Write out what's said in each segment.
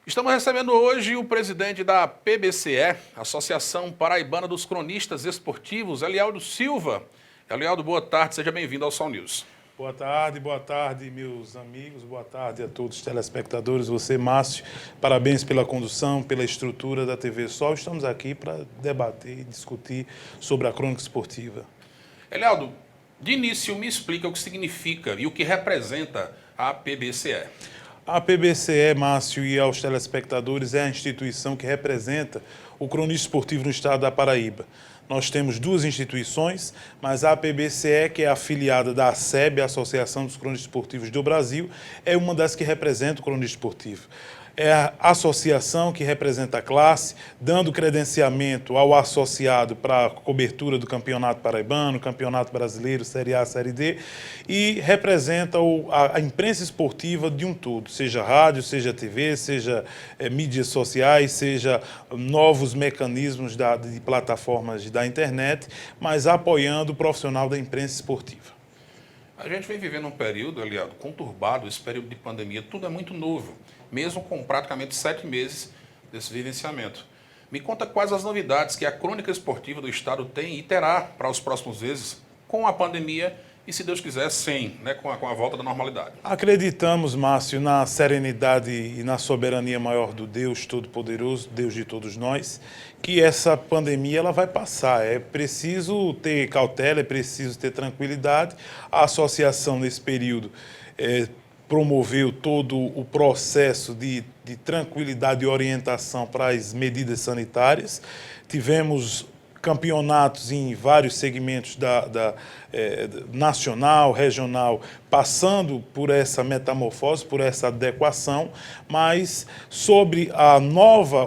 Estamos recebendo hoje o presidente da PBCE, Associação Paraibana dos Cronistas Esportivos, Elialdo Silva. Elialdo, boa tarde, seja bem-vindo ao Sol News. Boa tarde, meus amigos, boa tarde a todos os telespectadores. Você, Márcio, parabéns pela condução, pela estrutura da TV Sol. Estamos aqui para debater e discutir sobre a crônica esportiva. Elialdo, de início me explica o que significa e o que representa a PBCE. A PBCE, Márcio, e aos telespectadores, é a instituição que representa o cronista esportivo no estado da Paraíba. Nós temos duas instituições, mas a PBCE, que é afiliada da ASEB, a Associação dos Cronistas Esportivos do Brasil, é uma das que representa o cronista esportivo. É a associação que representa a classe, dando credenciamento ao associado para a cobertura do Campeonato Paraibano, Campeonato Brasileiro, Série A, Série D, e representa a imprensa esportiva de um todo, seja rádio, seja TV, seja mídias sociais, seja novos mecanismos de plataformas da internet, mas apoiando o profissional da imprensa esportiva. A gente vem vivendo um período, Elialdo, conturbado, esse período de pandemia, tudo é muito novo, mesmo com praticamente 7 meses desse vivenciamento. Me conta quais as novidades que a crônica esportiva do Estado tem e terá para os próximos meses com a pandemia e, se Deus quiser, sem, né, com a volta da normalidade. Acreditamos, Márcio, na serenidade e na soberania maior do Deus Todo-Poderoso, Deus de todos nós, que essa pandemia ela vai passar. É preciso ter cautela, é preciso ter tranquilidade. A associação, nesse período, promoveu todo o processo de tranquilidade e orientação para as medidas sanitárias. Tivemos campeonatos em vários segmentos nacional, regional, passando por essa metamorfose, por essa adequação, mas sobre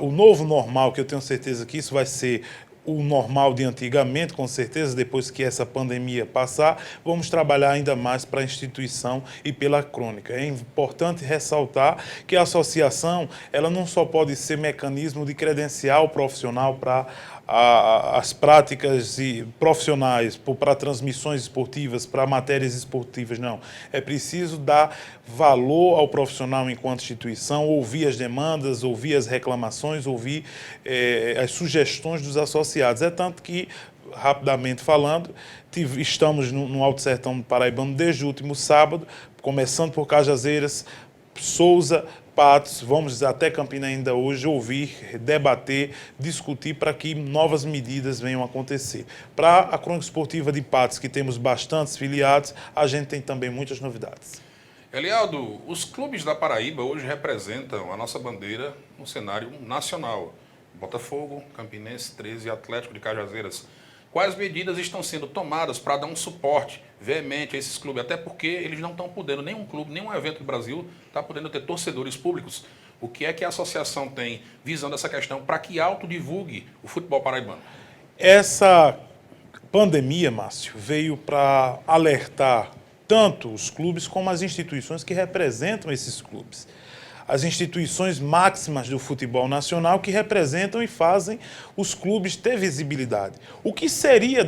o novo normal, que eu tenho certeza que isso vai ser o normal de antigamente, com certeza, depois que essa pandemia passar, vamos trabalhar ainda mais para a instituição e pela crônica. É importante ressaltar que a associação ela não só pode ser mecanismo de credencial profissional para as práticas profissionais, para transmissões esportivas, para matérias esportivas, não. É preciso dar valor ao profissional enquanto instituição, ouvir as demandas, ouvir as reclamações, ouvir as sugestões dos associados. É tanto que, rapidamente falando, estamos no Alto Sertão do Paraibano desde o último sábado, começando por Cajazeiras, Souza, Patos, vamos até Campina ainda hoje ouvir, debater, discutir para que novas medidas venham a acontecer. Para a crônica esportiva de Patos, que temos bastantes filiados, a gente tem também muitas novidades. Elialdo, os clubes da Paraíba hoje representam a nossa bandeira no cenário nacional. Botafogo, Campinense, 13 e Atlético de Cajazeiras. Quais medidas estão sendo tomadas para dar um suporte veemente a esses clubes? Até porque eles não estão podendo, nenhum clube, nenhum evento do Brasil está podendo ter torcedores públicos. O que é que a associação tem visando essa questão para que autodivulgue o futebol paraibano? Essa pandemia, Márcio, veio para alertar tanto os clubes como as instituições que representam esses clubes. As instituições máximas do futebol nacional que representam e fazem os clubes ter visibilidade. O que seria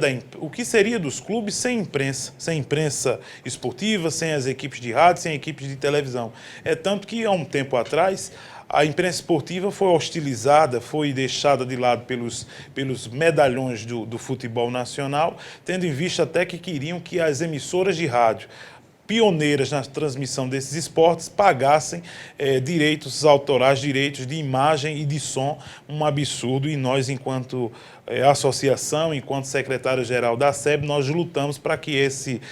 dos clubes sem imprensa esportiva, sem as equipes de rádio, sem equipes de televisão? É tanto que, há um tempo atrás, a imprensa esportiva foi hostilizada, foi deixada de lado pelos medalhões do futebol nacional, tendo em vista até que queriam que as emissoras de rádio, pioneiras na transmissão desses esportes, pagassem direitos autorais, direitos de imagem e de som, um absurdo, e nós, enquanto associação, enquanto secretário-geral da SEB, nós lutamos para que esse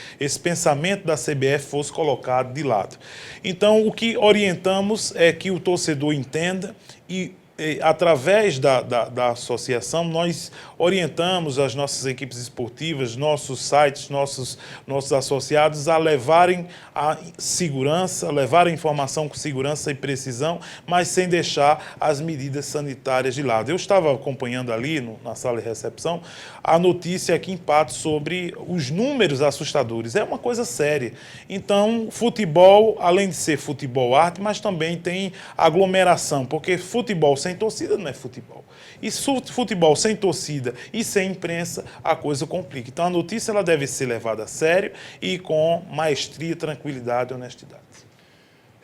pensamento da CBF fosse colocado de lado. Então, o que orientamos é que o torcedor entenda e através da associação, nós orientamos as nossas equipes esportivas, nossos sites, nossos associados a levarem a segurança, levar a informação com segurança e precisão, mas sem deixar as medidas sanitárias de lado. Eu estava acompanhando ali, na sala de recepção, a notícia aqui em Patos sobre os números assustadores. É uma coisa séria. Então, futebol, além de ser futebol arte, mas também tem aglomeração, porque futebol sem torcida não é futebol. E futebol sem torcida e sem imprensa, a coisa complica. Então a notícia ela deve ser levada a sério e com maestria, tranquilidade e honestidade.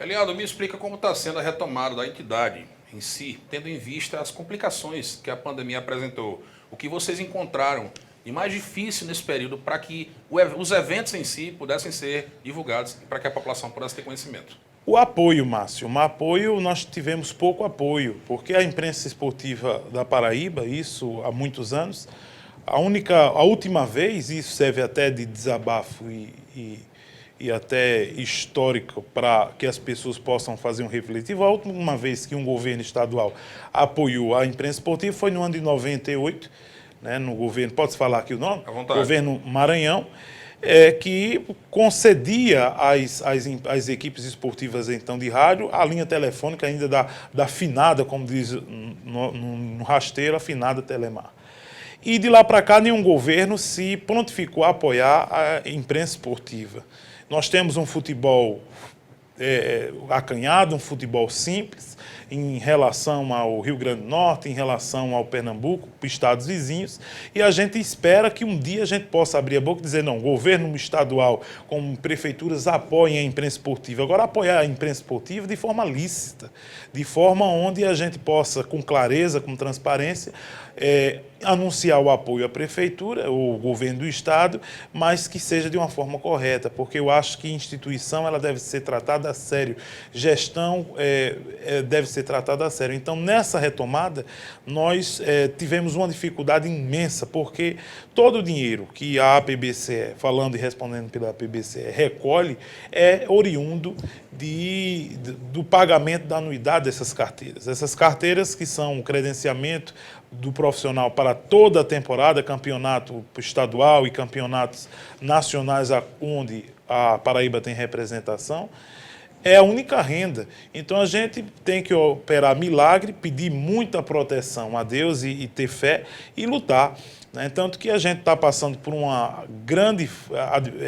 Elialdo, me explica como está sendo a retomada da entidade em si, tendo em vista as complicações que a pandemia apresentou, o que vocês encontraram de mais difícil nesse período para que os eventos em si pudessem ser divulgados para que a população pudesse ter conhecimento? O apoio, Márcio. O apoio, nós tivemos pouco apoio, porque a imprensa esportiva da Paraíba, isso há muitos anos, a última vez, isso serve até de desabafo e até histórico para que as pessoas possam fazer um refletivo. A última vez que um governo estadual apoiou a imprensa esportiva foi no ano de 98, né, no governo, pode-se falar aqui o nome? À vontade. Governo Maranhão, que concedia às equipes esportivas então de rádio a linha telefônica ainda da finada, como diz no rasteiro, a finada Telemar. E de lá para cá nenhum governo se prontificou a apoiar a imprensa esportiva. Nós temos um futebol acanhado, um futebol simples, em relação ao Rio Grande do Norte, em relação ao Pernambuco, estados vizinhos, e a gente espera que um dia a gente possa abrir a boca e dizer, não, o governo estadual, como prefeituras, apoiem a imprensa esportiva. Agora, apoiar a imprensa esportiva de forma lícita, de forma onde a gente possa, com clareza, com transparência, anunciar o apoio à prefeitura, ou governo do estado, mas que seja de uma forma correta, porque eu acho que instituição ela deve ser tratada a sério, gestão deve ser tratada a sério. Então, nessa retomada, nós tivemos uma dificuldade imensa, porque todo o dinheiro que a APBCE, falando e respondendo pela APBCE, recolhe, é oriundo do pagamento da anuidade dessas carteiras. Essas carteiras que são o credenciamento do profissional para toda a temporada, campeonato estadual e campeonatos nacionais onde a Paraíba tem representação, é a única renda. Então a gente tem que operar milagre, pedir muita proteção a Deus e ter fé e lutar. Né? Tanto que a gente está passando por uma grande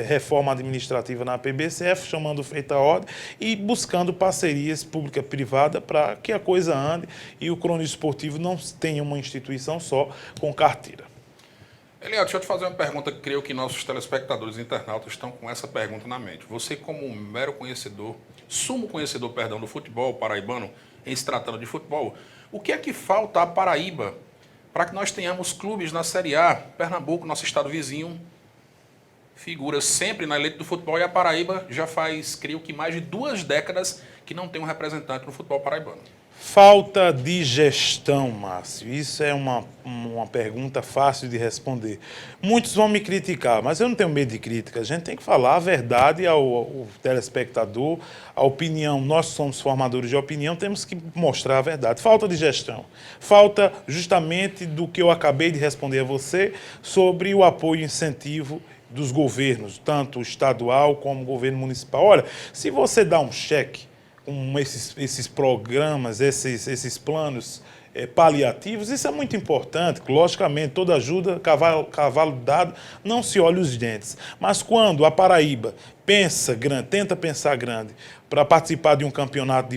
reforma administrativa na PBCF, chamando feita a ordem e buscando parcerias pública-privada para que a coisa ande e o cronista esportivo não tenha uma instituição só com carteira. Eliel, deixa eu te fazer uma pergunta que creio que nossos telespectadores e internautas estão com essa pergunta na mente. Você, como um mero conhecedor, sumo conhecedor, perdão, do futebol paraibano, em se tratando de futebol, o que é que falta à Paraíba para que nós tenhamos clubes na Série A? Pernambuco, nosso estado vizinho, figura sempre na elite do futebol, e a Paraíba já faz, creio que, mais de 2 décadas que não tem um representante no futebol paraibano. Falta de gestão, Márcio. Isso é uma pergunta fácil de responder. Muitos vão me criticar, mas eu não tenho medo de crítica. A gente tem que falar a verdade ao telespectador, a opinião. Nós somos formadores de opinião, temos que mostrar a verdade. Falta de gestão. Falta justamente do que eu acabei de responder a você sobre o apoio e incentivo dos governos, tanto estadual como governo municipal. Olha, se você dá um cheque com esses programas, esses planos paliativos, isso é muito importante. Logicamente, toda ajuda, cavalo dado, não se olha os dentes. Mas quando a Paraíba pensa grande, tenta pensar grande, para participar de um campeonato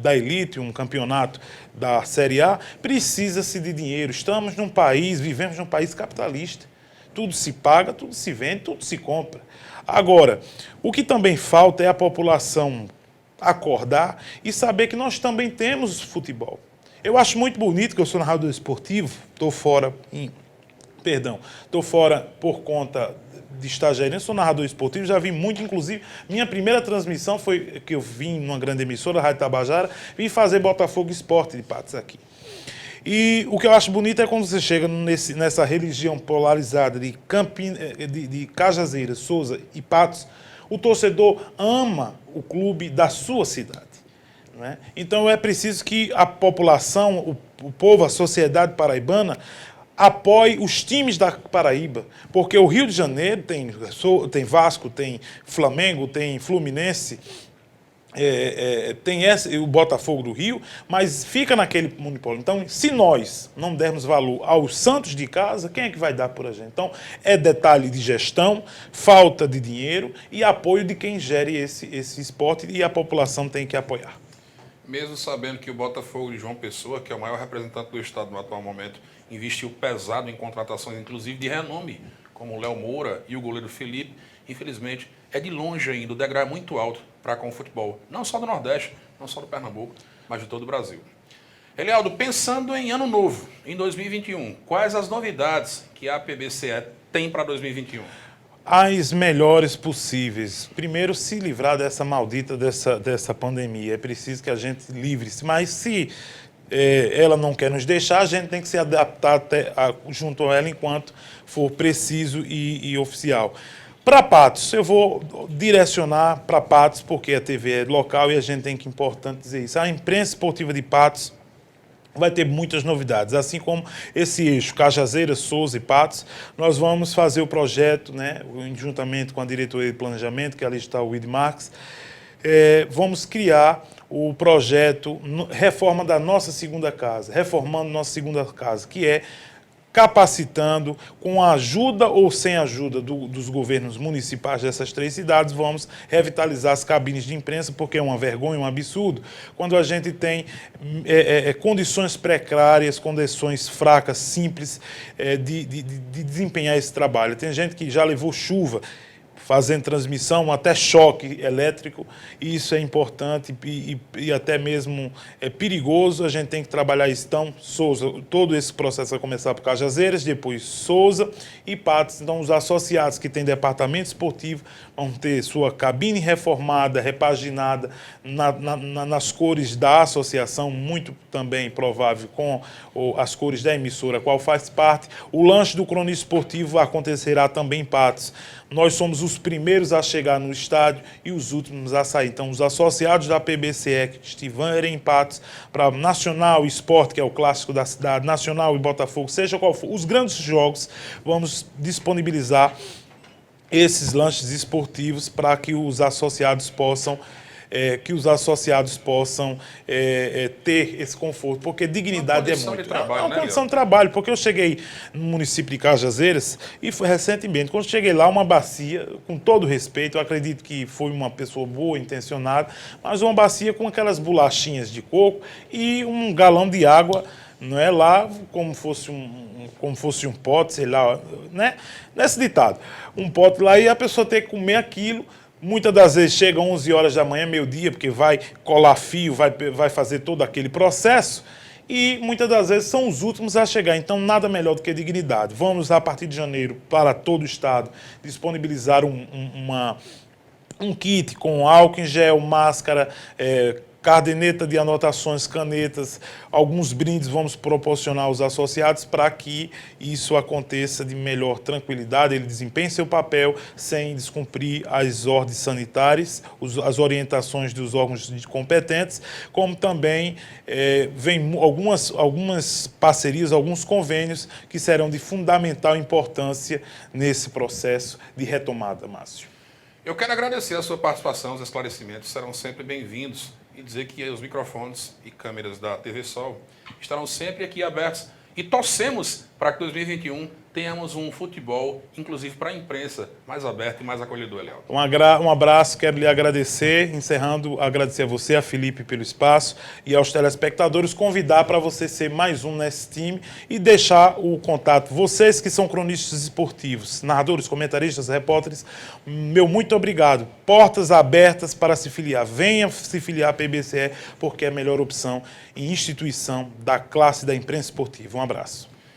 da elite, um campeonato da Série A, precisa-se de dinheiro. Estamos num país, vivemos num país capitalista. Tudo se paga, tudo se vende, tudo se compra. Agora, o que também falta é a população acordar e saber que nós também temos futebol. Eu acho muito bonito que eu sou narrador esportivo, estou fora por conta de estagiário, sou narrador esportivo, já vim muito, inclusive, minha primeira transmissão foi que eu vim numa grande emissora, Rádio Tabajara, vim fazer Botafogo Esporte de Patos aqui. E o que eu acho bonito é quando você chega nessa religião polarizada de Cajazeiras, Souza e Patos, o torcedor ama o clube da sua cidade. Não é? Então é preciso que a população, o povo, a sociedade paraibana apoie os times da Paraíba, porque o Rio de Janeiro tem Vasco, tem Flamengo, tem Fluminense, tem o Botafogo do Rio, mas fica naquele monopólio. Então, se nós não dermos valor aos santos de casa, quem é que vai dar por a gente? Então, é detalhe de gestão, falta de dinheiro e apoio de quem gere esse esporte, e a população tem que apoiar. Mesmo sabendo que o Botafogo de João Pessoa, que é o maior representante do estado no atual momento, investiu pesado em contratações, inclusive de renome, como o Léo Moura e o goleiro Felipe, infelizmente, é de longe ainda, o degrau é muito alto para com o futebol, não só do Nordeste, não só do Pernambuco, mas de todo o Brasil. Elialdo, pensando em ano novo, em 2021, quais as novidades que a PBCE tem para 2021? As melhores possíveis. Primeiro, se livrar dessa maldita, dessa pandemia. É preciso que a gente livre-se. Mas se ela não quer nos deixar, a gente tem que se adaptar junto a ela enquanto for preciso e oficial. Para Patos, eu vou direcionar para Patos, porque a TV é local e a gente tem que, importante dizer isso. A imprensa esportiva de Patos vai ter muitas novidades, assim como esse eixo Cajazeiras, Souza e Patos. Nós vamos fazer o projeto, né, juntamente com a diretoria de planejamento, que ali está o Id Marques, vamos criar o projeto Reforma da Nossa Segunda Casa, reformando nossa segunda casa, que é capacitando, com a ajuda ou sem ajuda dos governos municipais dessas 3 cidades, vamos revitalizar as cabines de imprensa, porque é uma vergonha, um absurdo, quando a gente tem condições precárias, condições fracas, simples, de desempenhar esse trabalho. Tem gente que já levou chuva, fazendo transmissão, até choque elétrico, e isso é importante e até mesmo é perigoso, a gente tem que trabalhar isso. Então, Souza, todo esse processo vai começar por Cajazeiras, depois Souza e Patos. Então, os associados que têm departamento esportivo vão ter sua cabine reformada, repaginada, nas cores da associação, muito também provável com as cores da emissora, qual faz parte. O lanche do cronista esportivo acontecerá também em Patos. Nós somos os primeiros a chegar no estádio e os últimos a sair. Então, os associados da PBCE que estiverem em Patos para Nacional e Sport, que é o clássico da cidade, Nacional e Botafogo, seja qual for, os grandes jogos, vamos disponibilizar esses lanches esportivos para que os associados possam ter esse conforto, porque dignidade é muito. É uma condição de trabalho, porque eu cheguei no município de Cajazeiras e foi recentemente, quando cheguei lá, uma bacia, com todo respeito, eu acredito que foi uma pessoa boa, intencionada, mas uma bacia com aquelas bolachinhas de coco e um galão de água, não é lá como fosse um pote, sei lá, né? Nesse ditado, um pote lá e a pessoa tem que comer aquilo. Muitas das vezes chega 11 horas da manhã, meio-dia, porque vai colar fio, vai fazer todo aquele processo, e muitas das vezes são os últimos a chegar. Então, nada melhor do que dignidade. Vamos, a partir de janeiro, para todo o estado, disponibilizar um kit com álcool em gel, máscara, caderneta de anotações, canetas, alguns brindes vamos proporcionar aos associados para que isso aconteça de melhor tranquilidade, ele desempenhe seu papel sem descumprir as ordens sanitárias, as orientações dos órgãos competentes, como também vem algumas parcerias, alguns convênios que serão de fundamental importância nesse processo de retomada, Márcio. Eu quero agradecer a sua participação, os esclarecimentos serão sempre bem-vindos e dizer que os microfones e câmeras da TV Sol estarão sempre aqui abertos e torcemos para que 2021 tenhamos um futebol, inclusive para a imprensa, mais aberto e mais acolhedor, Elialdo. Um abraço, quero lhe agradecer, encerrando, agradecer a você, a Felipe, pelo espaço e aos telespectadores, convidar para você ser mais um nesse time e deixar o contato. Vocês que são cronistas esportivos, narradores, comentaristas, repórteres, meu muito obrigado. Portas abertas para se filiar. Venha se filiar à PBCE, porque é a melhor opção em instituição da classe da imprensa esportiva. Um abraço.